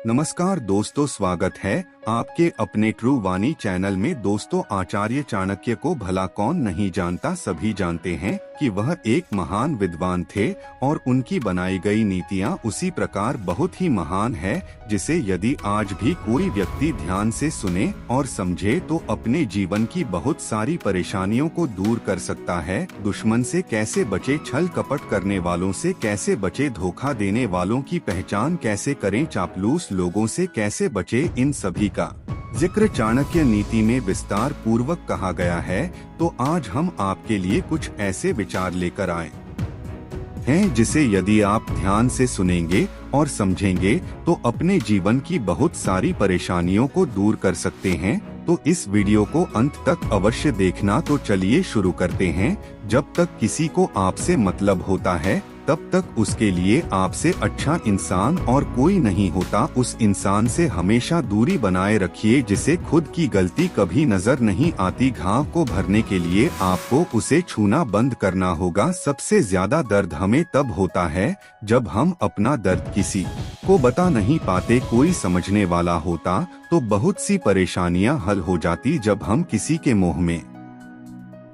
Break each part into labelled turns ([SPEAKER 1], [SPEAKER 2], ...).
[SPEAKER 1] नमस्कार दोस्तों, स्वागत है आपके अपने ट्रू वाणी चैनल में। दोस्तों, आचार्य चाणक्य को भला कौन नहीं जानता। सभी जानते हैं कि वह एक महान विद्वान थे और उनकी बनाई गई नीतियां उसी प्रकार बहुत ही महान है, जिसे यदि आज भी कोई व्यक्ति ध्यान से सुने और समझे तो अपने जीवन की बहुत सारी परेशानियों को दूर कर सकता है। दुश्मन से कैसे बचे, छल कपट करने वालों से कैसे बचे, धोखा देने वालों की पहचान कैसे करें, चापलूस लोगों से कैसे बचे, इन सभी का जिक्र चाणक्य नीति में विस्तार पूर्वक कहा गया है। तो आज हम आपके लिए कुछ ऐसे विचार लेकर आए हैं जिसे यदि आप ध्यान से सुनेंगे और समझेंगे तो अपने जीवन की बहुत सारी परेशानियों को दूर कर सकते हैं। तो इस वीडियो को अंत तक अवश्य देखना। तो चलिए शुरू करते हैं। जब तक किसी को आपसे मतलब होता है तब तक उसके लिए आपसे अच्छा इंसान और कोई नहीं होता। उस इंसान से हमेशा दूरी बनाए रखिए जिसे खुद की गलती कभी नजर नहीं आती। घाव को भरने के लिए आपको उसे छूना बंद करना होगा। सबसे ज्यादा दर्द हमें तब होता है जब हम अपना दर्द किसी को बता नहीं पाते। कोई समझने वाला होता तो बहुत सी परेशानियां हल हो जाती। जब हम किसी के मोह में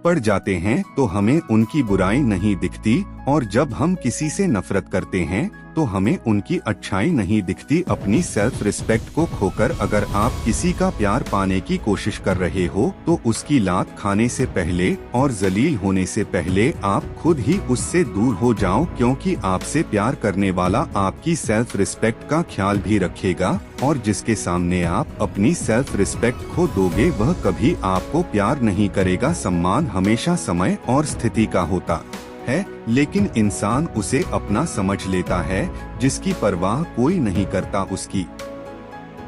[SPEAKER 1] पड़ जाते हैं तो हमें उनकी बुराई नहीं दिखती, और जब हम किसी से नफरत करते हैं तो हमें उनकी अच्छाई नहीं दिखती। अपनी सेल्फ रिस्पेक्ट को खोकर अगर आप किसी का प्यार पाने की कोशिश कर रहे हो तो उसकी लात खाने से पहले और जलील होने से पहले आप खुद ही उससे दूर हो जाओ, क्योंकि आपसे प्यार करने वाला आपकी सेल्फ रिस्पेक्ट का ख्याल भी रखेगा, और जिसके सामने आप अपनी सेल्फ रिस्पेक्ट खो दोगे वह कभी आपको प्यार नहीं करेगा। सम्मान हमेशा समय और स्थिति का होता है, लेकिन इंसान उसे अपना समझ लेता है। जिसकी परवाह कोई नहीं करता उसकी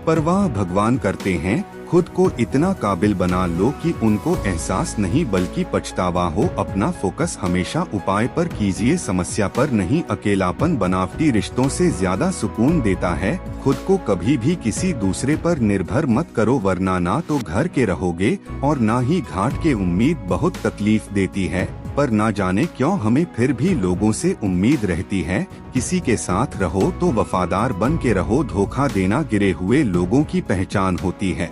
[SPEAKER 1] परवाह भगवान करते हैं। खुद को इतना काबिल बना लो कि उनको एहसास नहीं बल्कि पछतावा हो। अपना फोकस हमेशा उपाय पर कीजिए, समस्या पर नहीं। अकेलापन बनावटी रिश्तों से ज्यादा सुकून देता है। खुद को कभी भी किसी दूसरे पर निर्भर मत करो, वरना ना तो घर के रहोगे और ना ही घाट के। उम्मीद बहुत तकलीफ देती है, पर ना जाने क्यों हमें फिर भी लोगों से उम्मीद रहती है। किसी के साथ रहो तो वफादार बन के रहो। धोखा देना गिरे हुए लोगों की पहचान होती है।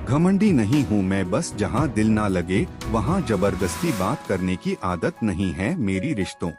[SPEAKER 1] घमंडी नहीं हूँ मैं, बस जहाँ दिल ना लगे वहाँ जबरदस्ती बात करने की आदत नहीं है मेरी। रिश्तों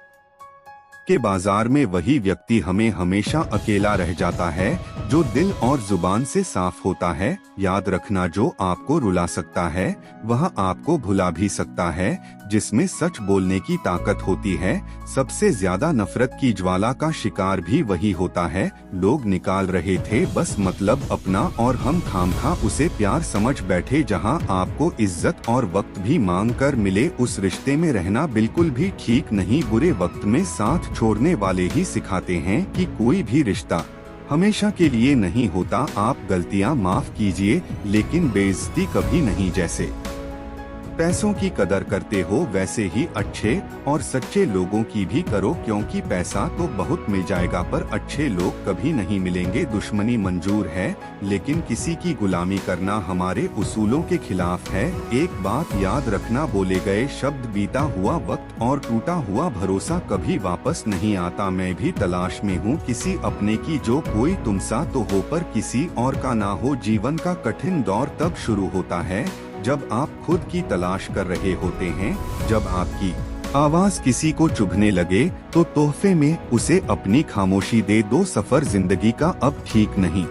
[SPEAKER 1] के बाजार में वही व्यक्ति हमें हमेशा अकेला रह जाता है जो दिल और जुबान से साफ होता है। याद रखना, जो आपको रुला सकता है वह आपको भुला भी सकता है। जिसमें सच बोलने की ताकत होती है, सबसे ज्यादा नफरत की ज्वाला का शिकार भी वही होता है। लोग निकाल रहे थे बस मतलब अपना, और हम खामखा उसे प्यार समझ बैठे। जहां आपको इज्जत और वक्त भी मांग कर मिले उस रिश्ते में रहना बिल्कुल भी ठीक नहीं। बुरे वक्त में साथ छोड़ने वाले ही सिखाते हैं कि कोई भी रिश्ता हमेशा के लिए नहीं होता। आप गलतियां माफ कीजिए लेकिन बेइज्जती कभी नहीं। जैसे पैसों की कदर करते हो वैसे ही अच्छे और सच्चे लोगों की भी करो, क्योंकि पैसा तो बहुत मिल जाएगा पर अच्छे लोग कभी नहीं मिलेंगे। दुश्मनी मंजूर है लेकिन किसी की गुलामी करना हमारे उसूलों के खिलाफ है। एक बात याद रखना, बोले गए शब्द, बीता हुआ वक्त और टूटा हुआ भरोसा कभी वापस नहीं आता। मैं भी तलाश में हूँ किसी अपने की, जो कोई तुम सा तो हो पर किसी और का ना हो। जीवन का कठिन दौर तब शुरू होता है जब आप खुद की तलाश कर रहे होते हैं। जब आपकी आवाज किसी को चुभने लगे तो तोहफे में उसे अपनी खामोशी दे दो। सफर जिंदगी का अब ठीक नहीं।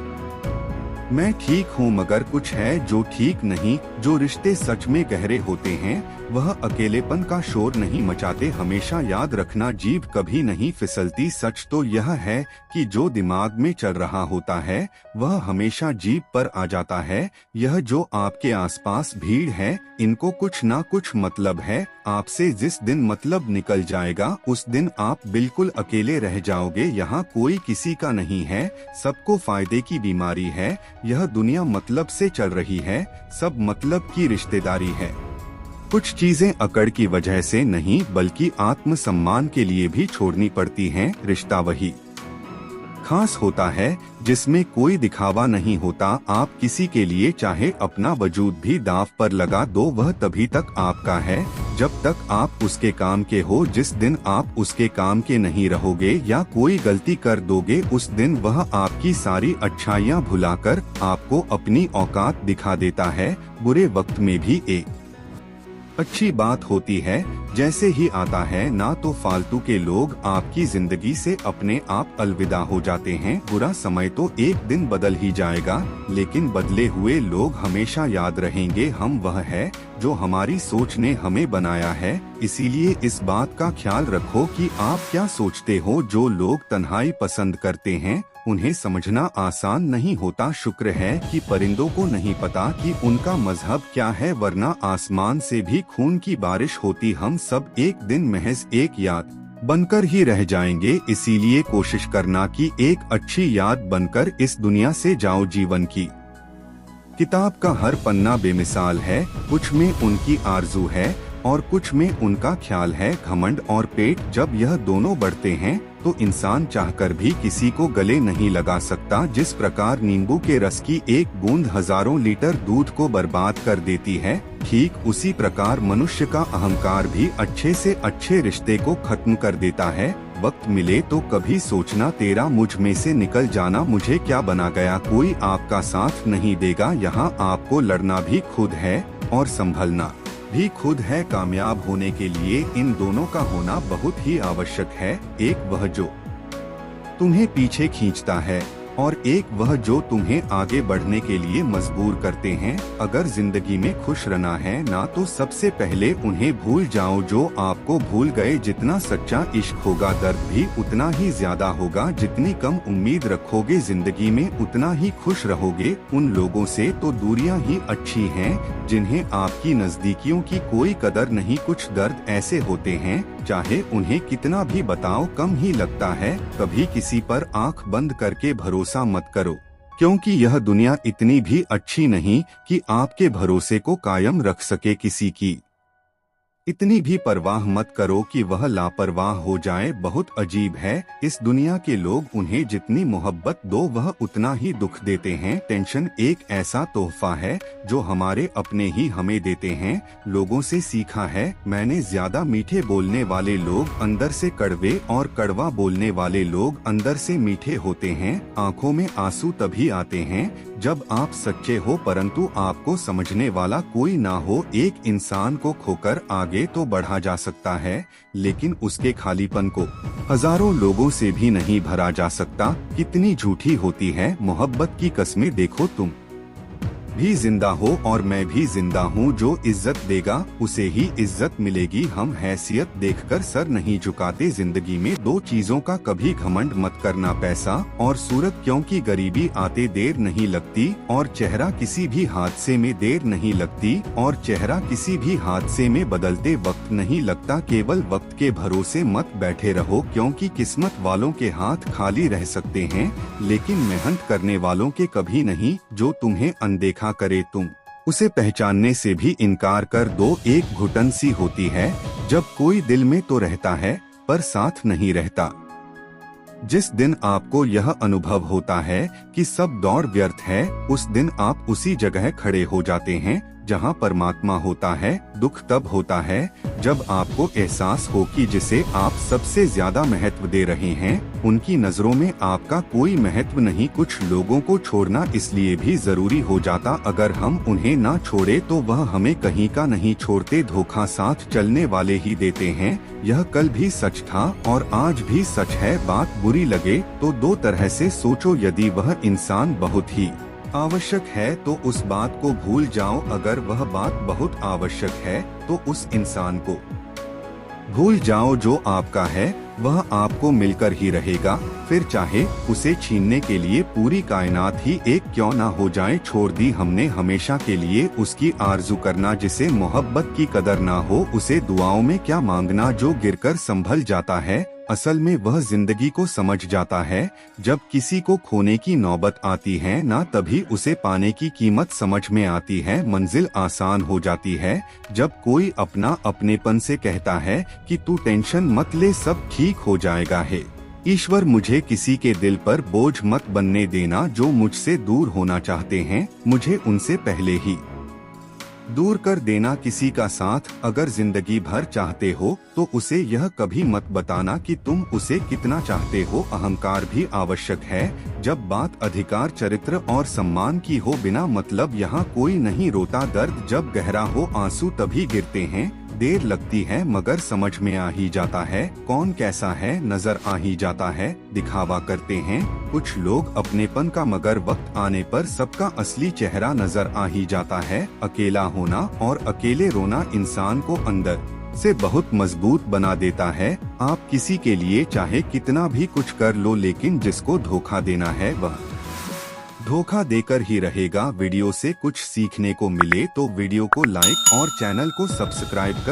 [SPEAKER 1] मैं ठीक हूँ मगर कुछ है जो ठीक नहीं। जो रिश्ते सच में गहरे होते हैं वह अकेलेपन का शोर नहीं मचाते। हमेशा याद रखना, जीभ कभी नहीं फिसलती। सच तो यह है कि जो दिमाग में चल रहा होता है वह हमेशा जीभ पर आ जाता है। यह जो आपके आसपास भीड़ है इनको कुछ ना कुछ मतलब है आपसे। जिस दिन मतलब निकल जाएगा उस दिन आप बिल्कुल अकेले रह जाओगे। यहाँ कोई किसी का नहीं है, सबको फायदे की बीमारी है। यह दुनिया मतलब से चल रही है, सब मतलब की रिश्तेदारी है। कुछ चीजें अकड़ की वजह से नहीं बल्कि आत्मसम्मान के लिए भी छोड़नी पड़ती हैं। रिश्ता वही खास होता है, जिसमें कोई दिखावा नहीं होता। आप किसी के लिए चाहे अपना वजूद भी दांव पर लगा दो, वह तभी तक आपका है जब तक आप उसके काम के हो। जिस दिन आप उसके काम के नहीं रहोगे या कोई गलती कर दोगे, उस दिन वह आपकी सारी अच्छाइयाँ भुलाकर आपको अपनी औकात दिखा देता है। बुरे वक्त में भी एक अच्छी बात होती है, जैसे ही आता है ना तो फालतू के लोग आपकी जिंदगी से अपने आप अलविदा हो जाते हैं। बुरा समय तो एक दिन बदल ही जाएगा, लेकिन बदले हुए लोग हमेशा याद रहेंगे। हम वह है जो हमारी सोच ने हमें बनाया है। इसीलिए इस बात का ख्याल रखो कि आप क्या सोचते हो। जो लोग तन्हाई पसंद करते हैं उन्हें समझना आसान नहीं होता। शुक्र है कि परिंदों को नहीं पता कि उनका मजहब क्या है, वरना आसमान से भी खून की बारिश होती। हम सब एक दिन महज एक याद बनकर ही रह जाएंगे। इसीलिए कोशिश करना कि एक अच्छी याद बनकर इस दुनिया से जाओ। जीवन की किताब का हर पन्ना बेमिसाल है। कुछ में उनकी आरजू है और कुछ में उनका ख्याल है। घमंड और पेट जब यह दोनों बढ़ते हैं तो इंसान चाहकर भी किसी को गले नहीं लगा सकता। जिस प्रकार नींबू के रस की एक बूंद हजारों लीटर दूध को बर्बाद कर देती है, ठीक उसी प्रकार मनुष्य का अहंकार भी अच्छे से अच्छे रिश्ते को खत्म कर देता है। वक्त मिले तो कभी सोचना, तेरा मुझ में से निकल जाना मुझे क्या बना गया। कोई आपका साथ नहीं देगा। यहाँ आपको लड़ना भी खुद है और संभलना भी खुद है। कामयाब होने के लिए इन दोनों का होना बहुत ही आवश्यक है। एक वह जो तुम्हें पीछे खींचता है और एक वह जो तुम्हें आगे बढ़ने के लिए मजबूर करते हैं। अगर जिंदगी में खुश रहना है ना तो सबसे पहले उन्हें भूल जाओ जो आपको भूल गए। जितना सच्चा इश्क होगा दर्द भी उतना ही ज्यादा होगा। जितनी कम उम्मीद रखोगे जिंदगी में उतना ही खुश रहोगे। उन लोगों से तो दूरियां ही अच्छी हैं जिन्हें आपकी नजदीकियों की कोई कदर नहीं। कुछ दर्द ऐसे होते हैं चाहे उन्हें कितना भी बताओ कम ही लगता है। कभी किसी पर आंख बंद करके भरोसा मत करो, क्योंकि यह दुनिया इतनी भी अच्छी नहीं कि आपके भरोसे को कायम रख सके। किसी की इतनी भी परवाह मत करो कि वह लापरवाह हो जाए। बहुत अजीब है, इस दुनिया के लोग उन्हें जितनी मोहब्बत दो वह उतना ही दुख देते हैं। टेंशन एक ऐसा तोहफा है जो हमारे अपने ही हमें देते हैं। लोगों से सीखा है मैंने, ज्यादा मीठे बोलने वाले लोग अंदर से कड़वे और कड़वा बोलने वाले लोग अंदर से मीठे होते हैं। आंखों में आंसू तभी आते हैं जब आप सच्चे हो, परंतु आपको समझने वाला कोई ना हो। एक इंसान को खोकर आगे तो बढ़ा जा सकता है, लेकिन उसके खालीपन को हजारों लोगों से भी नहीं भरा जा सकता। कितनी झूठी होती है मोहब्बत की कस्में। देखो तुम भी जिंदा हो और मैं भी जिंदा हूँ। जो इज्जत देगा उसे ही इज्जत मिलेगी। हम हैसियत देखकर सर नहीं झुकाते। जिंदगी में दो चीजों का कभी घमंड मत करना, पैसा और सूरत, क्योंकि गरीबी आते देर नहीं लगती और चेहरा किसी भी हादसे में देर नहीं लगती और चेहरा किसी भी हादसे में बदलते वक्त नहीं लगता। केवल वक्त के भरोसे मत बैठे रहो, क्योंकि किस्मत वालों के हाथ खाली रह सकते हैं लेकिन मेहनत करने वालों के कभी नहीं। जो तुम्हें अनदेखा करे तुम उसे पहचानने से भी इनकार कर दो। एक घुटन सी होती है जब कोई दिल में तो रहता है पर साथ नहीं रहता। जिस दिन आपको यह अनुभव होता है कि सब दौड़ व्यर्थ है, उस दिन आप उसी जगह खड़े हो जाते हैं जहां परमात्मा होता है। दुख तब होता है जब आपको एहसास हो कि जिसे आप सबसे ज्यादा महत्व दे रहे हैं उनकी नजरों में आपका कोई महत्व नहीं। कुछ लोगों को छोड़ना इसलिए भी जरूरी हो जाता, अगर हम उन्हें ना छोड़े तो वह हमें कहीं का नहीं छोड़ते। धोखा साथ चलने वाले ही देते हैं। यह कल भी सच था और आज भी सच है। बात बुरी लगे तो दो तरह से सोचो। यदि वह इंसान बहुत ही आवश्यक है तो उस बात को भूल जाओ, अगर वह बात बहुत आवश्यक है तो उस इंसान को भूल जाओ। जो आपका है वह आपको मिलकर ही रहेगा, फिर चाहे उसे छीनने के लिए पूरी कायनात ही एक क्यों ना हो जाए। छोड़ दी हमने हमेशा के लिए उसकी आरजू करना। जिसे मोहब्बत की कदर ना हो उसे दुआओं में क्या मांगना। जो गिरकर संभल जाता है असल में वह जिंदगी को समझ जाता है। जब किसी को खोने की नौबत आती है ना तभी उसे पाने की कीमत समझ में आती है। मंजिल आसान हो जाती है जब कोई अपना अपनेपन से कहता है कि तू टेंशन मत ले, सब ठीक हो जाएगा है। ईश्वर मुझे किसी के दिल पर बोझ मत बनने देना। जो मुझसे दूर होना चाहते हैं मुझे उनसे पहले ही दूर कर देना। किसी का साथ अगर जिंदगी भर चाहते हो तो उसे यह कभी मत बताना कि तुम उसे कितना चाहते हो। अहंकार भी आवश्यक है जब बात अधिकार, चरित्र और सम्मान की हो। बिना मतलब यहाँ कोई नहीं रोता। दर्द जब गहरा हो आंसू तभी गिरते हैं। देर लगती है मगर समझ में आ ही जाता है। कौन कैसा है नजर आ ही जाता है। दिखावा करते हैं कुछ लोग अपनेपन का मगर वक्त आने पर सबका असली चेहरा नजर आ ही जाता है। अकेला होना और अकेले रोना इंसान को अंदर से बहुत मजबूत बना देता है। आप किसी के लिए चाहे कितना भी कुछ कर लो लेकिन जिसको धोखा देना है वह धोखा देकर ही रहेगा। वीडियो से कुछ सीखने को मिले तो वीडियो को लाइक और चैनल को सब्सक्राइब कर